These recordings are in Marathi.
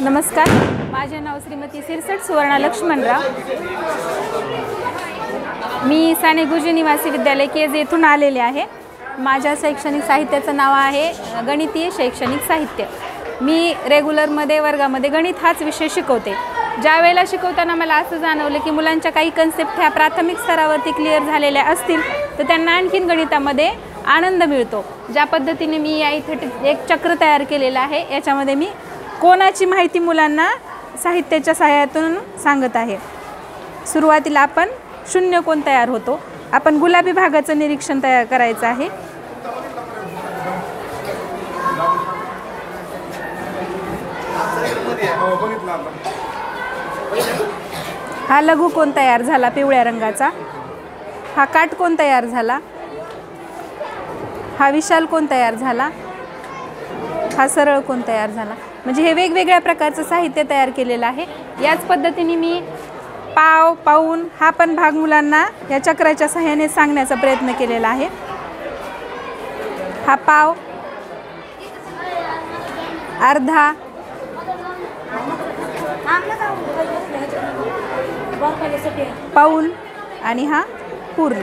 नमस्कार, माझे नाव श्रीमती सिरसट सुवर्णा लक्ष्मणराव। मी साने गुरुजी निवासी विद्यालय केज येथून आलेले आहे। माझ्या शैक्षणिक साहित्याचं नाव आहे गणितीय शैक्षणिक साहित्य। मी रेग्युलरमध्ये वर्गामध्ये गणित हाच विषय शिकवते। ज्या वेळेला शिकवताना मला असं जाणवलं की मुलांच्या काही कन्सेप्ट ह्या प्राथमिक स्तरावरती क्लिअर झालेल्या असतील तर त्यांना आणखीन गणितामध्ये आनंद मिळतो। ज्या पद्धतीने मी या इथे एक चक्र तयार केलेलं आहे, याच्यामध्ये मी कोणाची माहिती मुलांना साहित्याच्या सहाय्यातून सांगत आहे। सुरुवातीला आपण शून्य कोण तयार होतो। आपण गुलाबी भागाचं निरीक्षण तयार करायचं आहे। हा लघु कोण तयार झाला पिवळ्या रंगाचा। हा काटकोन तयार झाला। हा विशाल कोण तयार झाला। हा सरळ कोण तयार झाला। म्हणजे हे वेगवेगळ्या प्रकारचं साहित्य तयार केलेलं आहे। याच पद्धतीने मी पाव, पाऊण हा पण भाग मुलांना या चक्राच्या सहाय्याने सांगण्याचा प्रयत्न केलेला आहे। हा पाव, अर्धा, पाऊण आणि हा पूर्ण।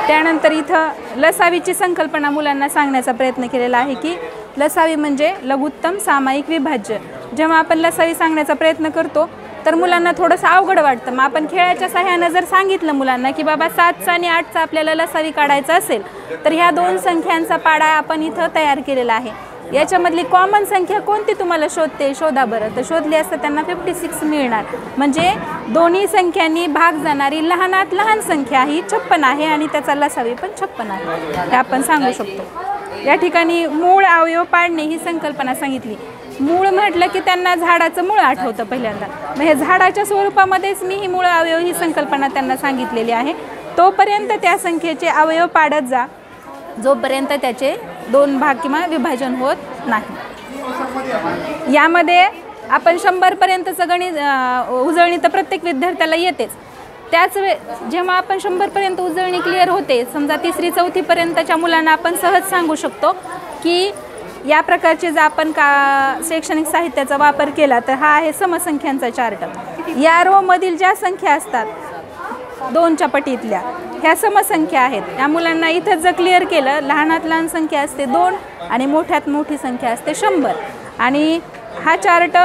त्यानंतर इथं लसावीची संकल्पना मुलांना सांगण्याचा प्रयत्न केलेला आहे की लसावी म्हणजे लघुत्तम सामायिक विभाज्य। जेव्हा आपण लसावी सांगण्याचा प्रयत्न करतो तर मुलांना थोडंसं अवघड वाटतं। मग आपण खेळाच्या सहाय्याने जर सांगितलं मुलांना की बाबा 7चा आणि 8चा आपल्याला लसावी काढायचा असेल तर ह्या दोन संख्यांचा पाडा आपण इथं तयार केलेला आहे। याच्यामधली कॉमन संख्या कोणती तुम्हाला शोधा बरं। तर शोधली असता त्यांना 56 मिळणार। म्हणजे दोन्ही संख्यांनी भाग जाणारी लहानात लहान संख्या ही 56 आहे आणि त्याचा लसावी पण 56 आहे, हे आपण सांगू शकतो। या ठिकाणी मूळ अवयव पाडणे ही संकल्पना सांगितली। मूळ म्हटलं की त्यांना झाडाचं मूळ आठवतं पहिल्यांदा। मग हे झाडाच्या स्वरूपामध्येच मी ही मूळ अवयव ही संकल्पना त्यांना सांगितलेली आहे। तोपर्यंत त्या संख्येचे अवयव पाडत जा जोपर्यंत त्याचे दोन भाग किंवा विभाजन होत नाही। यामध्ये आपण 100 पर्यंतचं गणित उजळणी तर प्रत्येक विद्यार्थ्याला येतेच। त्याच जेव्हा आपण 100 पर्यंत उजळणी क्लिअर होते, समजा 3री 4थी पर्यंतच्या मुलांना आपण सहज सांगू शकतो की या प्रकारचे जर आपण शैक्षणिक साहित्याचा वापर केला तर हा आहे समसंख्यांचा चार्ट। या रो मधील ज्या संख्या असतात 2च्या पटीतल्या ह्या समसंख्या आहेत। या मुलांना इथं जर क्लिअर केलं, लहानात लहान संख्या असते 2 आणि मोठ्यात मोठी संख्या असते 100। आणि हा चार्ट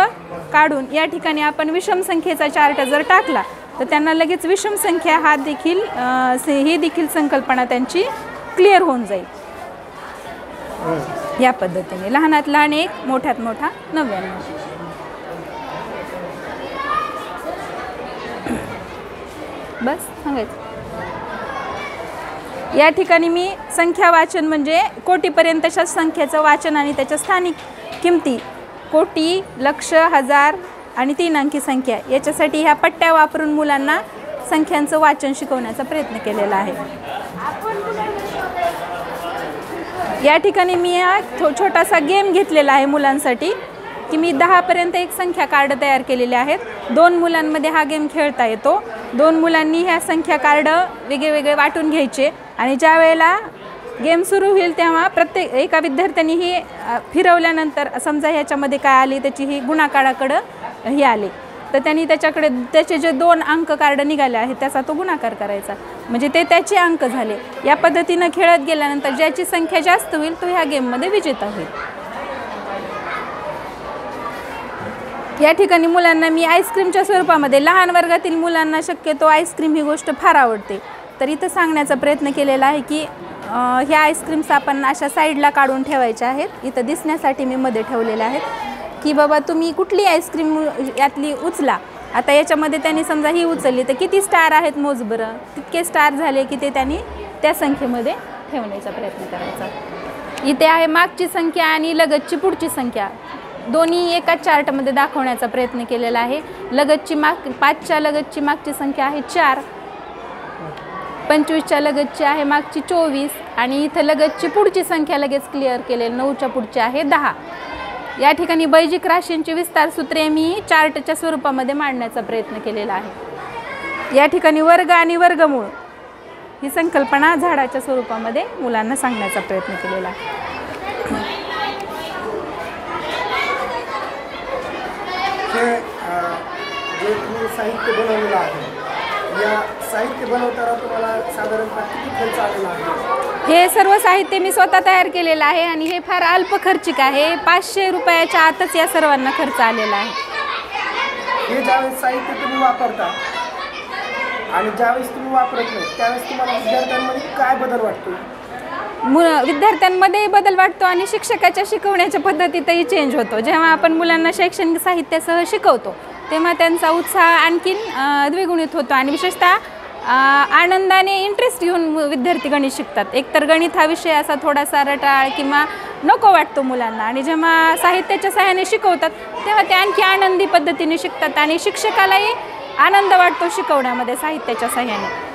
काढून या ठिकाणी आपण विषम संख्येचा चार्ट जर टाकला तर त्यांना लगेच विषम संख्या हा देखील ही देखील संकल्पना त्यांची क्लिअर होऊन जाईल। या पद्धतीने लहानात लहान 1, मोठ्यात मोठा 99। बस सांगायचं। या ठिकाणी मी संख्या वाचन म्हणजे कोटीपर्यंतच्या संख्येचं वाचन आणि त्याच्या स्थानिक किमती कोटी, लक्ष, हजार आणि 3 अंकी संख्या याच्यासाठी ह्या पट्ट्या वापरून मुलांना संख्यांचं वाचन शिकवण्याचा प्रयत्न केलेला आहे। या ठिकाणी मी हा छोटासा गेम घेतलेला आहे मुलांसाठी की मी 10 पर्यंत एक संख्या कार्ड तयार केलेले आहेत। 2 मुलांमध्ये हा गेम खेळता येतो। 2 मुलांनी ह्या संख्या कार्ड वेगळे वाटून घ्यायचे आणि ज्या वेळेला गेम सुरू होईल तेव्हा प्रत्येक एका विद्यार्थ्यांनी ही फिरवल्यानंतर समजा ह्याच्यामध्ये काय आली त्याची ही गुणाकाराकडं ही आली तर त्यांनी त्याच्याकडे त्याचे जे 2 अंक कार्ड निघाले आहेत त्याचा तो गुणाकार करायचा, म्हणजे ते त्याचे अंक झाले। या पद्धतीनं खेळत गेल्यानंतर ज्याची संख्या जास्त होईल तो ह्या गेममध्ये विजेता होईल। या ठिकाणी मुलांना मी आईस्क्रीमच्या स्वरूपामध्ये, लहान वर्गातील मुलांना शक्यतो आईस्क्रीम ही गोष्ट फार आवडते, तर इथं सांगण्याचा प्रयत्न केलेला आहे की ह्या आईस्क्रीम्स आपण अशा साईडला काढून ठेवायच्या आहेत। इथं दिसण्यासाठी मी मध्ये ठेवलेल्या आहेत की बाबा तुम्ही कुठली आईस्क्रीम यातली उचला। आता याच्यामध्ये त्यांनी समजा ही उचलली तर किती स्टार आहेत मोज बरं। तितके स्टार झाले की ते त्यांनी त्या संख्येमध्ये ठेवण्याचा प्रयत्न करायचा। इथे आहे मागची संख्या आणि लगतची पुढची संख्या, दोन्ही एकाच चार्टमध्ये दाखवण्याचा प्रयत्न केलेला आहे। लगतची 5च्या लगतची मागची संख्या आहे 4, 25च्या लगतची आहे मागची 24 आणि इथं लगतची पुढची संख्या लगेच क्लिअर केलेली 9च्या पुढची आहे 10। या ठिकाणी बैजिक राशींची विस्तार सूत्रे मी चार्टच्या स्वरूपामध्ये मांडण्याचा प्रयत्न केलेला आहे। या ठिकाणी वर्ग आणि वर्गमूळ ही संकल्पना झाडाच्या स्वरूपामध्ये मुलांना सांगण्याचा प्रयत्न केलेला आहे। साहित्य बनवलेलं आहे, या साहित्य बनवताना तुम्हाला साधारणतः किती खर्च आलेला आहे? हे सर्व साहित्य मी स्वतः तयार केलेलं आहे आणि हे फार अल्प खर्चिक आहे. 500 रुपयाच्या आतच या सर्वांना खर्च आलेला आहे. हे ज्यावेळेस साहित्य तुम्ही वापरता आणि ज्यावेळेस तुम्ही वापरत नाही त्यावेळेस तुम्हाला विद्यार्थ्यांमध्ये काय बदल वाटतो? विद्यार्थ्यांमध्ये बदल वाटतो आणि शिक्षकाच्या शिकवण्याच्या पद्धतीतही चेंज होतो. जेव्हा आपण मुलांना शैक्षणिक साहित्यासह शिकवतो तेव्हा त्यांचा उत्साह आणखीन द्विगुणित होतो आणि विशेषतः आनंदाने इंटरेस्ट घेऊन विद्यार्थी गणित शिकतात. एकतर गणित हा विषय असा थोडासा रटाळ किंवा नको वाटतो मुलांना आणि जेव्हा साहित्याच्या सहाय्याने शिकवतात तेव्हा ते आणखी आनंदी पद्धतीने शिकतात आणि शिक्षकालाही आनंद वाटतो शिकवण्यामध्ये साहित्याच्या सहाय्याने.